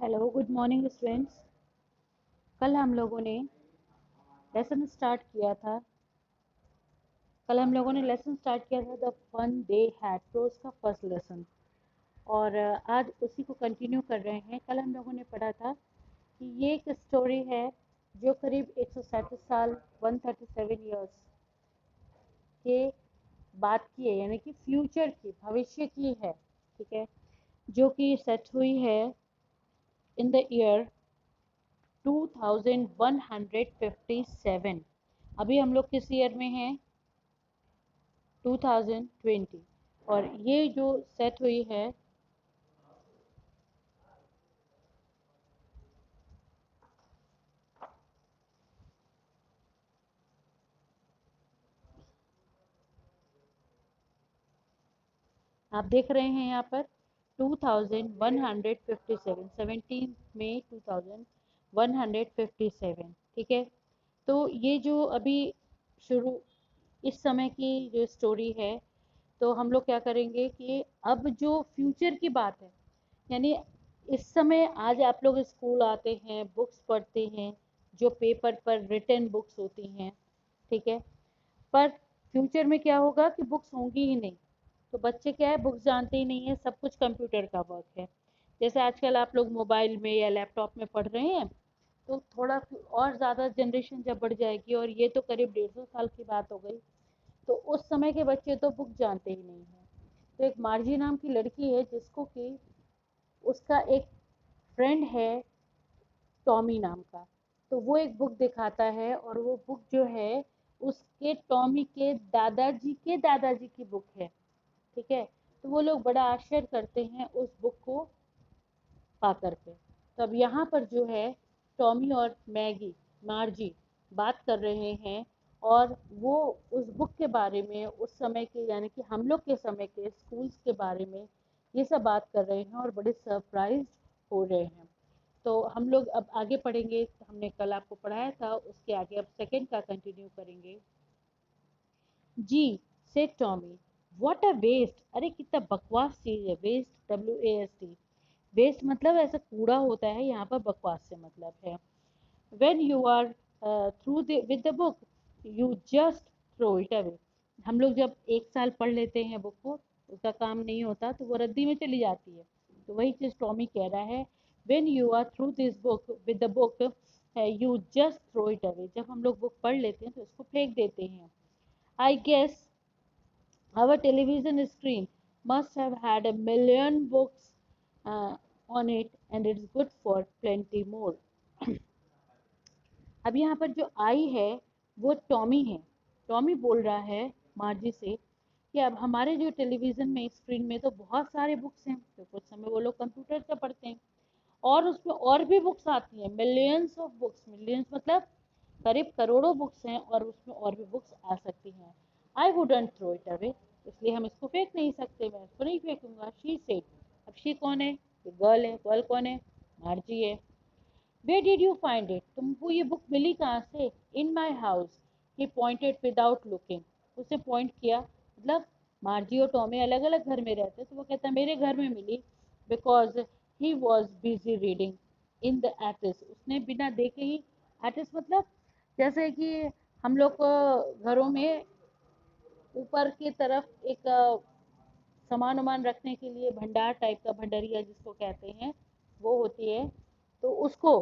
Hello, good morning students. कल हम लोगों ने लेसन स्टार्ट किया था। The fun they had prose का फर्स्ट लेसन। और आज उसी को कंटिन्यू कर रहे हैं। कल हम लोगों ने पढ़ा था कि ये एक स्टोरी है जो करीब 137 साल 137 ईयर्स के बात की है, यानी कि फ्यूचर की, भविष्य की है। ठीक है, जो कि सेट हुई है इन द ईयर 2157। अभी हम लोग किस ईयर में हैं? 2020। और ये जो सेट हुई है, आप देख रहे हैं यहाँ पर 2157, 17 मई 2157। ठीक है, तो ये जो अभी शुरू इस समय की जो स्टोरी है, तो हम लोग क्या करेंगे कि अब जो फ्यूचर की बात है, यानी इस समय आज आप लोग स्कूल आते हैं, बुक्स पढ़ते हैं, जो पेपर पर रिटन बुक्स होती हैं। ठीक है, पर फ्यूचर में क्या होगा कि बुक्स होंगी ही नहीं। तो बच्चे क्या है, बुक्स जानते ही नहीं है, सब कुछ कंप्यूटर का वर्क है। जैसे आजकल आप लोग मोबाइल में या लैपटॉप में पढ़ रहे हैं, तो थोड़ा और ज़्यादा जनरेशन जब बढ़ जाएगी, और ये तो करीब 150 साल की बात हो गई, तो उस समय के बच्चे तो बुक जानते ही नहीं है। तो एक मार्जी नाम की लड़की है जिसको कि उसका एक फ्रेंड है टॉमी नाम का। तो वो एक बुक दिखाता है, और वो बुक जो है उसके टॉमी के दादाजी की बुक है। ठीक है, तो वो लोग बड़ा आश्चर्य करते हैं उस बुक को पा करके। तो अब यहाँ पर जो है टॉमी और मार्जी बात कर रहे हैं, और वो उस बुक के बारे में, उस समय के, यानी कि हम लोग के समय के स्कूल्स के बारे में ये सब बात कर रहे हैं, और बड़े सरप्राइज हो रहे हैं। तो हम लोग अब आगे पढ़ेंगे। हमने कल आपको पढ़ाया था, उसके आगे अब सेकंड का कंटिन्यू करेंगे। जी, से टॉमी, व्हाट अ वेस्ट। अरे कितना बकवास चीज है वेस्ट, WAST। वेस्ट मतलब ऐसा कूड़ा होता है, यहाँ पर बकवास से मतलब है when you are through with the book you just throw it away। हम लोग जब एक साल पढ़ लेते हैं बुक को, उसका काम नहीं होता तो वो रद्दी में चली जाती है। तो वही चीज टॉमी कह रहा है, when you are through this book with the book you just throw it away। जब हम लोग बुक पढ़ लेते हैं तो उसको फेंक देते हैं। I guess our television screen must have had a million books uh, on it and it's good for plenty more। अब यहाँ पर जो आई है वो टॉमी है। टॉमी बोल रहा है मार्जी से कि अब हमारे जो टेलीविजन में स्क्रीन में तो बहुत सारे बुक्स हैं, तो कुछ समय वो लोग कंप्यूटर से पढ़ते हैं, और उसमें और भी बुक्स आती हैं, मिलियंस ऑफ बुक्स। मिलियंस मतलब करीब करोड़ों बुक्स हैं, और उसमें और भी बुक्स आ सकती हैं। I wouldn't throw it away, इसलिए हम इसको फेंक नहीं सकते, मैं इसको नहीं फेंकूंगा। She said. अब शी कौन है? ये गर्ल है। गर्ल कौन है? मार्जी है। Where did you find it, तुमको ये बुक मिली कहाँ से? In my house. He pointed without looking. उसने पॉइंट किया, मतलब मार्जी और टॉमी अलग अलग घर में रहते, तो वो कहता है मेरे घर में मिली, because he was busy reading in the attic. उसने बिना देखे ही, एटिस मतलब जैसे कि हम लोग को घरों में ऊपर की तरफ एक सामान वामान रखने के लिए भंडार टाइप का, भंडारिया जिसको कहते हैं, वो होती है। तो उसको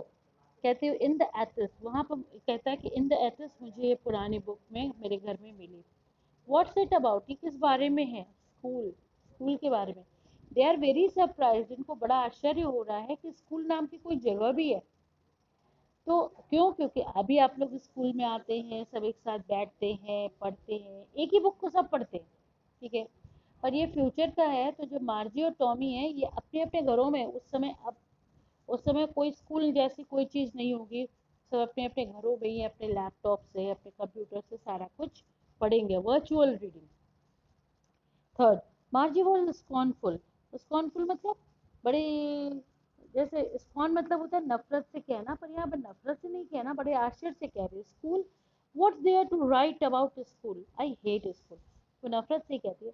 कहते हैं इन द एथिस। वहां पर कहता है कि इन द एथिस मुझे ये पुरानी बुक में मेरे घर में मिली। व्हाट्स इट अबाउट, ये किस बारे में है? स्कूल, स्कूल के बारे में। दे आर वेरी सरप्राइज, इनको बड़ा आश्चर्य हो रहा है कि स्कूल नाम की कोई जगह भी है। तो क्यों? क्योंकि अभी आप लोग स्कूल में आते हैं, सब एक साथ बैठते हैं, पढ़ते हैं, एक ही बुक को सब पढ़ते हैं। ठीक है, पर ये फ्यूचर का है, तो जो मार्जी और टॉमी है ये अपने अपने घरों में, उस समय, अब उस समय कोई स्कूल जैसी कोई चीज़ नहीं होगी, सब अपने अपने घरों में ही अपने लैपटॉप से, अपने कंप्यूटर से सारा कुछ पढ़ेंगे, virtual reading. Third, Margie was scornful. Scornful मतलब बड़े, जैसे स्कॉर्न मतलब होता है नफरत से कहना, पर यहाँ पर नफरत से नहीं कहना, बड़े आश्चर्य से कह रहे school. What's there to write about school, I hate school. तो नफरत से कहती है,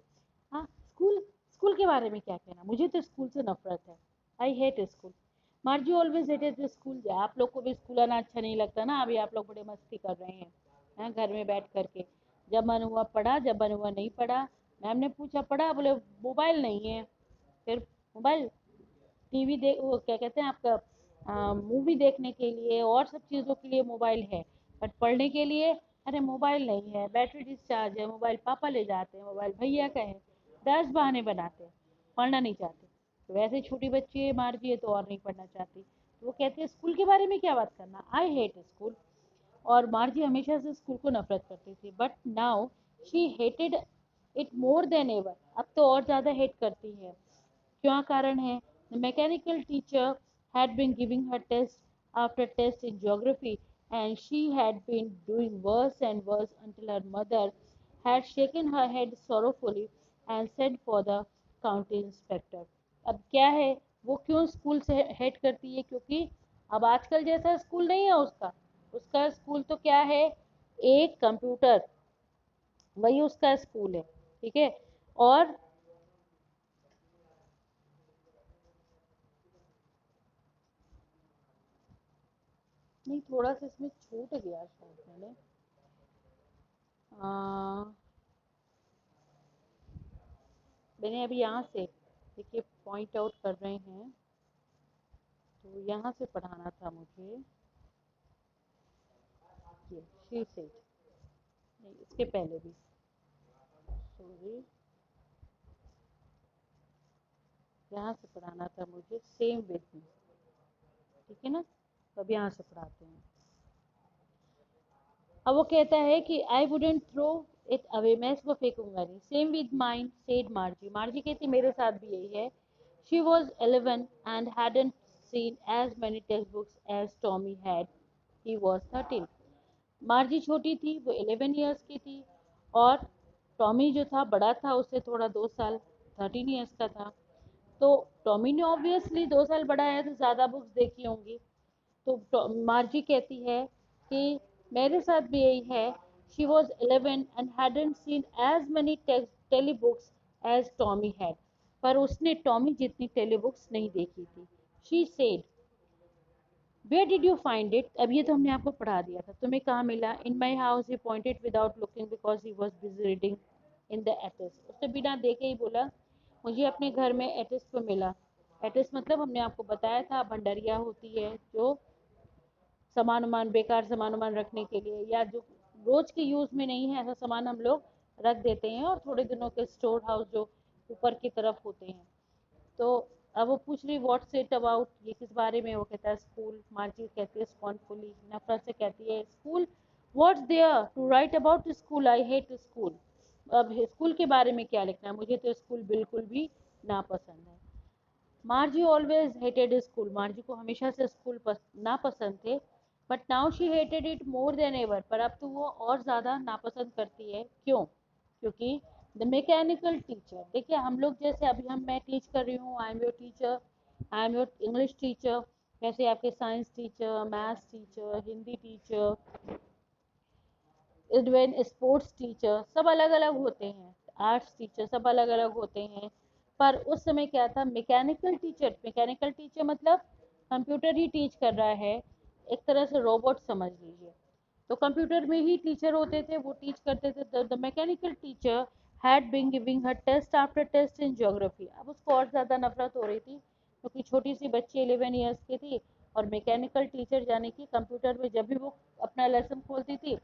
हाँ स्कूल, स्कूल के बारे में क्या कहना, मुझे तो स्कूल से नफरत है। आई hate school. मार्जी always hated school. आप लोग को भी स्कूल आना अच्छा नहीं लगता ना, अभी आप लोग बड़े मस्ती कर रहे हैं घर में बैठ करके। जब मन हुआ पढ़ा, जब मन हुआ नहीं पढ़ा। मैम ने पूछा पढ़ा, बोले मोबाइल नहीं है। फिर मोबाइल, टीवी देख, वो क्या कहते हैं आपका, मूवी देखने के लिए और सब चीज़ों के लिए मोबाइल है, बट पढ़ने के लिए अरे मोबाइल नहीं है, बैटरी डिस्चार्ज है, मोबाइल पापा ले जाते हैं, मोबाइल भैया का है। 10 बहाने बनाते हैं, पढ़ना नहीं चाहते। तो वैसे छोटी बच्ची है मारती है तो और नहीं पढ़ना चाहती, तो वो कहती है स्कूल के बारे में क्या बात करना, आई हेट स्कूल। और मार्जी हमेशा से स्कूल को नफरत करती थी, but now she hated it more than ever. अब तो और ज़्यादा हेट करती है। क्या कारण है? The mechanical teacher had been giving her test after test in geography, and she had been doing worse and worse until her mother had shaken her head sorrowfully and sent for the county inspector. अब क्या है, वो क्यों school से hate करती है? क्योंकि अब आजकल जैसा स्कूल नहीं है उसका। उसका स्कूल तो क्या है, एक कंप्यूटर, वही उसका स्कूल है। ठीक है। और नहीं, थोड़ा सा इसमें छूट गया शायद मैंने। आ, मैंने अभी यहाँ से देखिए पॉइंट आउट कर रहे हैं, तो यहाँ से पढ़ाना था मुझे। ये शी सेड, नहीं इसके पहले भी, सॉरी, यहाँ से पढ़ाना था मुझे, सेम विद मी। ठीक है ना, तो अब यहाँ से पढ़ाते हैं। अब वो कहता है कि I wouldn't throw it away, मैं इसको फेंकूंगा नहीं। Same with mine said Margie, Margie कहती मेरे साथ भी यही है। She was 11 and hadn't seen as many textbooks as Tommy had. He was 13. मार्जी छोटी थी, वो 11 ईयर्स की थी, और टॉमी जो था बड़ा था उससे थोड़ा 2 साल, 13 ईयर्स का था। तो टॉमी ने ऑब्वियसली 2 साल बड़ा है तो ज़्यादा बुक्स देखी होंगी। तो मार्जी कहती है कि मेरे साथ भी यही है। She was 11 and hadn't seen as many telebooks as Tommy had, पर उसने टॉमी जितनी टेली बुक्स नहीं देखी थी। She said, where did you find it, अब ये तो हमने आपको पढ़ा दिया था, तुम्हें कहाँ मिला? In my house, he pointed without looking because he was busy reading in the attic. उसने बिना देखे ही बोला मुझे अपने घर में एटिस पे मिला। एटिस मतलब हमने आपको बताया था, भंडारिया होती है जो सामान वामान, बेकार सामान वामान रखने के लिए, या जो रोज के यूज में नहीं है ऐसा सामान हम लोग रख देते हैं, और थोड़े दिनों के स्टोर हाउस जो ऊपर की तरफ होते हैं। तो अब वो पूछ रही व्हाट्स इट अबाउट, ये किस बारे में? वो कहता है स्कूल। मार्जी कहती है स्कॉर्नफुली, नफरत से कहती है school, what's there to write about school, I hate school. अब स्कूल के बारे में क्या लिखना है, मुझे तो स्कूल बिल्कुल भी नापसंद है। मार्जी ऑलवेज हेटेड स्कूल, मार्जी को हमेशा से स्कूल नापसंद थे, but now she hated it more than ever, पर अब तो वो और ज़्यादा नापसंद करती है। क्यों? क्योंकि द मैकेनिकल टीचर, देखिए हम लोग जैसे अभी मैं टीच कर रही हूँ, I am your teacher, I am your English teacher, वैसे आपके science teacher, maths teacher, Hindi teacher, even sports teacher सब अलग अलग होते हैं, आर्ट्स टीचर सब अलग अलग होते हैं। पर उस समय क्या था, मैकेनिकल टीचर, मैकेनिकल टीचर मतलब कंप्यूटर ही टीच कर रहा है, एक तरह से रोबोट समझ लीजिए। तो कंप्यूटर में ही टीचर होते थे, वो टीच करते थे। The mechanical teacher had been giving her test after test in geography. अब उसको और ज़्यादा नफरत हो रही थी क्योंकि छोटी सी बच्ची 11 ईयर्स की थी, और मैकेनिकल टीचर यानी कि कंप्यूटर में जब भी वो अपना लेसन खोलती थी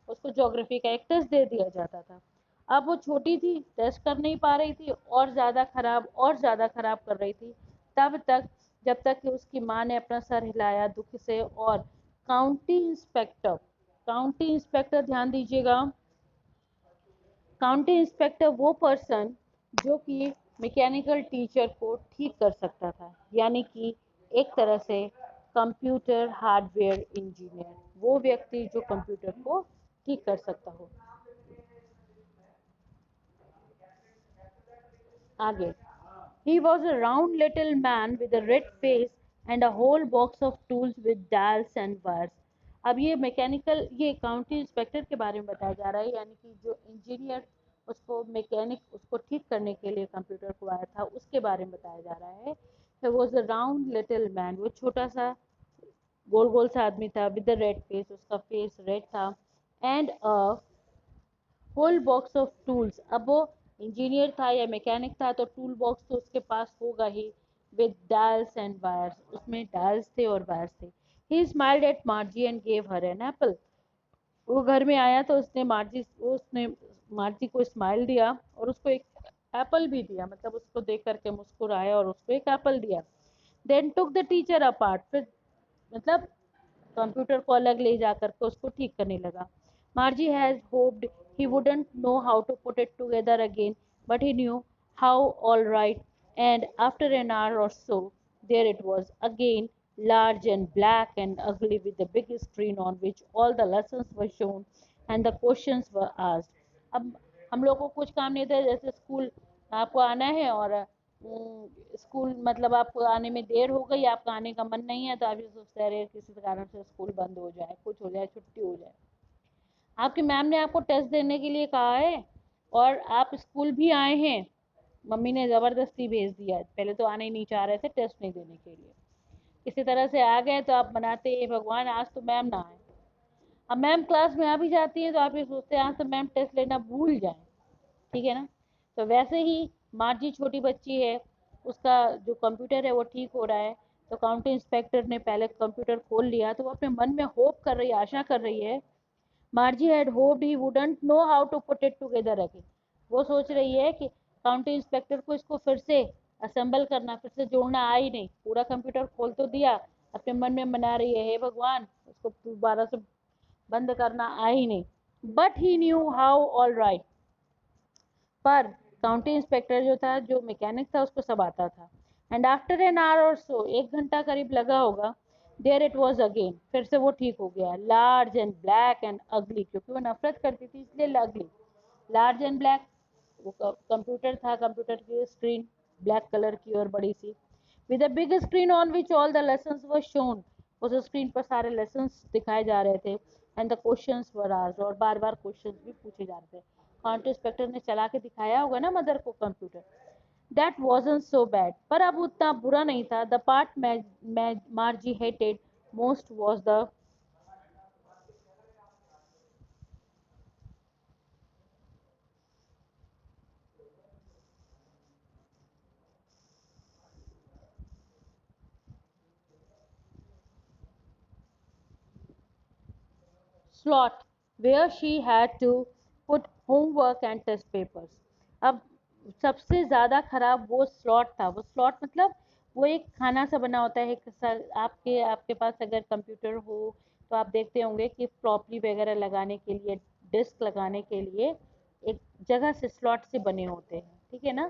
उसको ज्योग्राफी का एक टेस्ट दे दिया जाता था। अब वो छोटी थी, टेस्ट कर नहीं पा रही थी, और ज़्यादा खराब और ज़्यादा खराब कर रही थी, तब तक जब तक कि उसकी माँ ने अपना सर हिलाया दुख से, और काउंटी इंस्पेक्टर, काउंटी इंस्पेक्टर ध्यान दीजिएगा, काउंटी इंस्पेक्टर वो पर्सन जो कि मैकेनिकल टीचर को ठीक कर सकता था, यानी कि एक तरह से कंप्यूटर हार्डवेयर इंजीनियर, वो व्यक्ति जो कंप्यूटर को ठीक कर सकता हो। आगे, he was a round little man with a red face and a whole box of tools with dials and wires. अब ये मैकेनिकल, ये काउंटी इंस्पेक्टर के बारे में बताया जा रहा है, यानी कि जो इंजीनियर उसको मैकेनिक उसको ठीक करने के लिए कंप्यूटर को आया था उसके बारे में बताया जा रहा है He was a round little man, वो छोटा सा गोल गोल सा आदमी था, विद द रेड फेस, उसका फेस रेड था, and a whole box of tools. अब वो इंजीनियर था या मैकेनिक था तो टूल बॉक्स तो उसके पास होगा ही, विद डायल्स एंड वायर्स, उसमें डायल्स थे और वायर्स थे। He smiled at Margie and gave her an apple. वो घर में आया तो उसने मार्जी को स्माइल दिया और उसको एक एप्पल भी दिया, मतलब उसको देख करके मुस्कुराया और उसको एक एप्पल दिया। Then took the teacher apart, फिर मतलब कंप्यूटर को अलग ले जाकर के उसको ठीक करने लगा। Margie had hoped he wouldn't know how to put it together again, but he knew how all right, and after an hour or so, there it was again, large and black and ugly, with the big screen on which all the lessons were shown and the questions were asked. अब हम लोग को कुछ काम नहीं था, जैसे school आपको आना है और स्कूल मतलब आपको आने में देर हो गई, आपका आने का मन नहीं है, तो आप ये सोचते रहे किसी कारण से स्कूल बंद हो जाए, कुछ हो जाए, छुट्टी हो जाए। आपकी मैम ने आपको टेस्ट देने के लिए कहा है और आप स्कूल भी आए हैं, मम्मी ने ज़बरदस्ती भेज दिया है, पहले तो आने ही नहीं चाह रहे थे टेस्ट नहीं देने के लिए, किसी तरह से आ गए तो आप मनाते हैं भगवान आज तो मैम ना आए। अब मैम क्लास में आ भी जाती है तो आप ये सोचते हैं आज तो मैम टेस्ट लेना भूल जाए, ठीक है ना। तो वैसे ही मार्जी छोटी बच्ची है, उसका जो कंप्यूटर है वो ठीक हो रहा है, तो काउंटी इंस्पेक्टर ने पहले कंप्यूटर खोल लिया तो वो अपने मन में होप कर रही है, आशा कर रही है। Margie had hoped he wouldn't know how to put it together again. वो सोच रही है कि काउंटी इंस्पेक्टर को इसको फिर से असेंबल करना, फिर से जोड़ना आ ही नहीं, पूरा कंप्यूटर खोल तो दिया, अपने मन में मना रही है हे भगवान उसको दोबारा से बंद करना आ ही नहीं। But he knew how all right, पर काउंटी इंस्पेक्टर जो था, जो मैकेनिक था, उसको सब आता था। एंड आफ्टर एन आवर और सो, एक घंटा करीब लगा होगा, देयर इट वॉज अगेन, फिर से वो ठीक हो गया, लार्ज एंड ब्लैक एंड अगली, क्योंकि वो नफरत करती थी इसलिए अगली, लार्ज एंड ब्लैक, वो कंप्यूटर था, कंप्यूटर की स्क्रीन ब्लैक कलर की और बड़ी सी, with a big screen on which all the lessons were shown, उस स्क्रीन पर सारे लेसन्स दिखाए जा रहे थे, and the questions were asked, और बार बार क्वेश्चंस भी पूछे जा रहे थे। काउंटी इंस्पेक्टर ने चला के दिखाया होगा ना मदर को कंप्यूटर। दैट वॉजन सो बैड, पर अब उतना बुरा नहीं था। The part मार्जी hated most was the slot where she had to put homework and test papers. अब सबसे ज़्यादा खराब वो स्लॉट था। वो स्लॉट मतलब वो एक खाना सा बना होता है, आपके आपके पास अगर कंप्यूटर हो तो आप देखते होंगे कि फ्लॉपी वगैरह लगाने के लिए, डिस्क लगाने के लिए एक जगह से स्लॉट से बने होते हैं, ठीक है ना।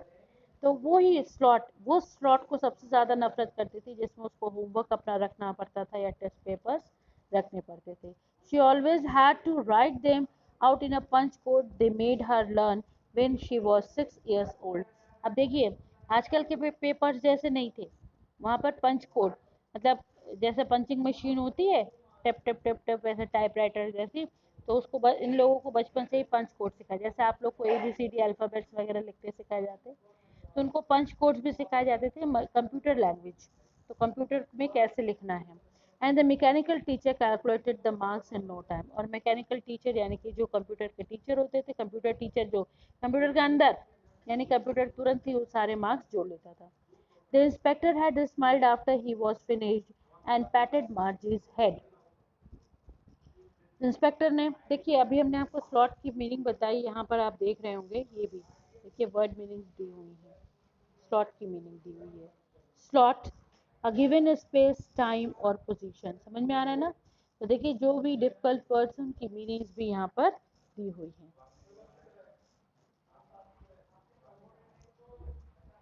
तो वो ही स्लॉट, वो स्लॉट को सबसे ज़्यादा नफरत करती थी, जिसमें उसको होमवर्क अपना रखना पड़ता था या टेस्ट पेपर्स रखने पड़ते थे। She always had to write them out in a punch code they made her learn when she was 6 years old. अब देखिए आजकल के पेपर्स जैसे नहीं थे, वहाँ पर पंच कोड, मतलब जैसे पंचिंग मशीन होती है, टेप टेप टेप टेप वैसे टाइपराइटर जैसी, तो उसको इन लोगों को बचपन से ही पंच कोड सिखाया, जैसे आप लोग को ABCD अल्फ़ाबेट्स वगैरह लिखते सिखाए जाते, तो उनको पंच कोड्स भी सिखाए जाते थे कंप्यूटर लैंग्वेज, तो कंप्यूटर में कैसे लिखना है। And the mechanical teacher calculated the marks in no time, और मैकेनिकल टीचर यानी कि जो कंप्यूटर के टीचर होते थे, कंप्यूटर टीचर जो कंप्यूटर के अंदर, यानी कंप्यूटर तुरंत ही वो सारे मार्क्स जोड़ लेता था। The inspector had smiled after he was finished and patted Margie's head. Inspector ने, देखिए अभी हमने आपको स्लॉट की मीनिंग बताई, यहाँ पर आप देख रहे होंगे ये भी देखिए वर्ड मीनिंग दी हुई है, स्लॉट की मीनिंग दी हुई है। Slot a given space, time और पोजीशन, समझ में आ रहा है ना। तो देखिए जो भी डिफिकल्ट वर्ड्स उनकी मीनिंग्स भी यहाँ पर दी हुई हैं।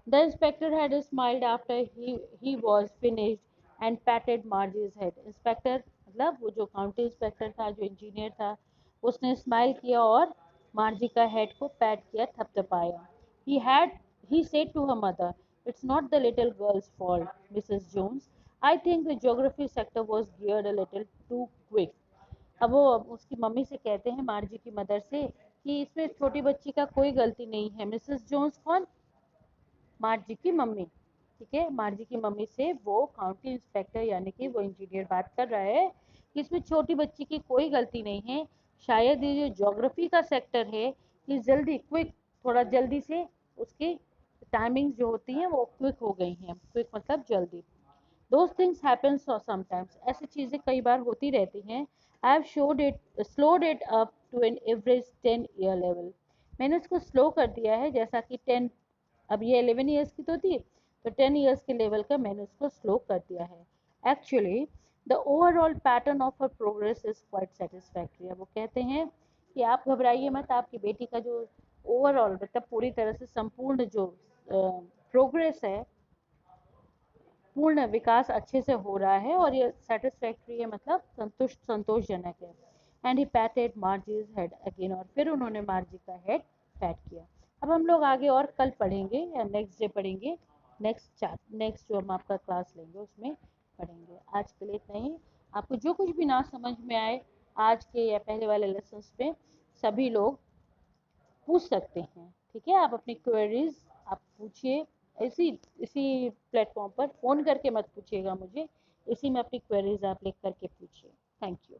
The inspector had smiled after he was finished and patted Margie's head. Inspector मतलब वो जो काउंटी इंस्पेक्टर था, जो इंजीनियर था, उसने स्माइल किया और मार्जी का हेड को पैट किया, थपथपाया। He said to her mother, "It's not the little girl's fault, Mrs. Jones. I think the geography sector was geared a little too quick." अब वो उसकी मम्मी से कहते हैं, मार्जी की मदर से, कि इसमें छोटी बच्ची का कोई गलती नहीं है। मिसेस जोन्स कौन? मार्जी की मम्मी, ठीक है, मार्जी की मम्मी से वो काउंटी इंस्पेक्टर यानी कि वो इंजीनियर बात कर रहा है कि इसमें छोटी बच्ची की कोई गलती नहीं है, शायद ये जो ज्योग्राफी का सेक्टर है ये जल्दी क्विक, थोड़ा जल्दी से उसकी टाइमिंग्स जो होती हैं वो क्विक हो गई हैं, क्विक मतलब जल्दी। दोज थिंग्स हैपन समटाइम्स, ऐसी चीज़ें कई बार होती रहती हैं। I have showed it slowed it up to an average 10 year level, मैंने उसको स्लो कर दिया है जैसा कि 10, अब ये 11 ईयर्स की तो थी, तो 10 ईयर्स के लेवल का मैंने उसको स्लो कर दिया है। Actually the overall pattern of her progress is quite satisfactory. वो कहते हैं कि आप घबराइए मत, आपकी बेटी का जो ओवरऑल मतलब पूरी तरह से संपूर्ण जो प्रोग्रेस है, पूर्ण विकास अच्छे से हो रहा है और ये सेटिस्फैक्ट्री है मतलब संतोषजनक है। And he patted Margie's head again, और फिर उन्होंने मार्जी का हेड पैट किया। अब हम लोग आगे और कल पढ़ेंगे या नेक्स्ट डे पढ़ेंगे, नेक्स्ट जो हम आपका क्लास लेंगे उसमें पढ़ेंगे। आज के लिए इतना ही। आपको जो कुछ भी ना समझ में आए आज के या पहले वाले लेसन में, सभी लोग पूछ सकते हैं, ठीक है। आप अपनी क्वेरीज आप पूछिए, इसी इसी प्लेटफॉर्म पर फ़ोन करके मत पूछिएगा मुझे, इसी में अपनी क्वेरीज आप लिख करके पूछिए। Thank you.